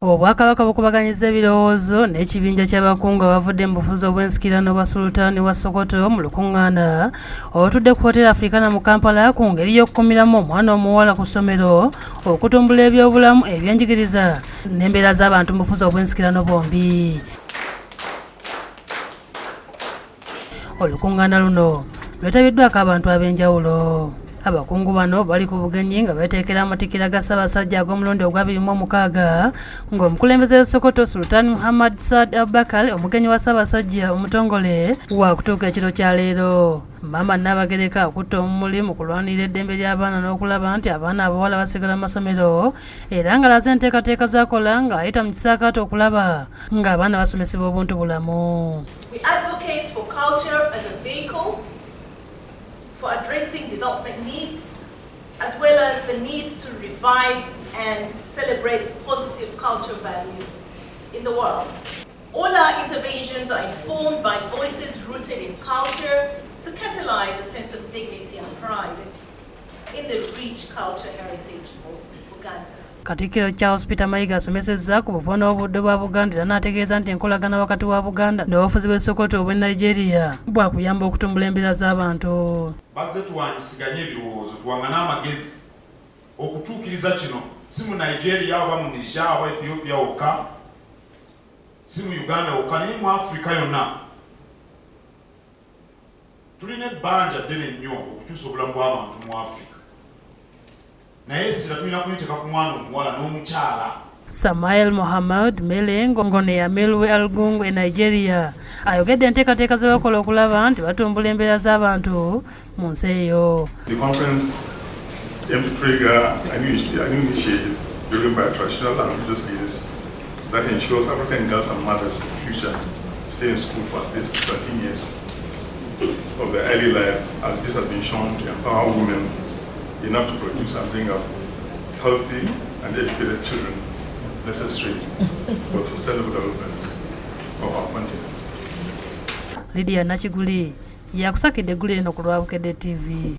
Obwakabaka bukubaganyizza ebirowoozo n'ekibinja ky'abakungu abavudde mu bufuzi obw'ensikirano bwa Sultaani wa Sokoto mu lukuŋŋaana olutudde ku Hotel Africana mu Kampala ku ngeri y'okukumiramu omwana omuwala ku ssomero, okutumbula ebyobulamu, ebyenjigiriza n'embeera z'abantu mu bufuzi obw'ensikirano bombi. Olukuŋŋaana luno lwetabiddwako abantu ab'enjawulo. Abakungu bano bali ku bugenyi nga beeteekera amatikira ga Ssaabasajja ag'omulundi ogwa 26 ng'omukulembeze wa Sokoto Sultan Muhammad Saad Abubakar omugenyi wa Ssaabasajja omutongole wa kutuuka ekiro kya leero. Maama Nnaabagereka akutta omumuli mu kulwanirira eddembe ly'abaana n'okulaba nti abaana abawala basigala mu masomero era ng'alaze enteekateeka z'akola ng'ayita mu kisaakaato okulaba ng'abaana basomesebwa obuntu bulamu. We advocate for culture as a vehicle for addressing development needs, as well as the need to revive and celebrate positive cultural values in the world. All our interventions are informed by voices rooted in culture to catalyze a sense of dignity and pride in the rich cultural heritage of Uganda. Katikkiro Charles Peter Mayiga asomesezza ku buvunaanyizibwa obudde bwa Buganda era n'ategeeza nti enkolagana wakati wa Buganda n'obufuzi bw'e Sokoto obw'e Nigeria bwakuyamba okutumbula embeera z'abantu. Bazze tuwanyisiganye ebirowoozo tuwangane amagezi okutuukiriza kino si mu Nigeria oba mu Niger oba Ethiopia wokka, si mu Uganda wokka, naye mu Africa yonna. Tulina ebbanja ddene nnyo okukyusa obulamu bw'abantu mu Africa. Naye sira tulina kuliteeka ku mwana omuwala n'omukyala. Samael Mohammed Melengo ngone ya Melwe Algungu e Nigeria ayogedde enteekateeka ze bakola okulaba nti batumbula embeera z'abantu mu nsi eyo. The conference aims to trigger a new initiative driven by traditional and religious leaders that ensures African girls and mothers in the future stay in school for at least 13 years of their early life, as this has been shown to empower women enough to produce and bring up healthy and educated children necessary for sustainable development of our continent. Lydia Nachiguli yakusakidde eggulu eno ku lwa Bukedde TV.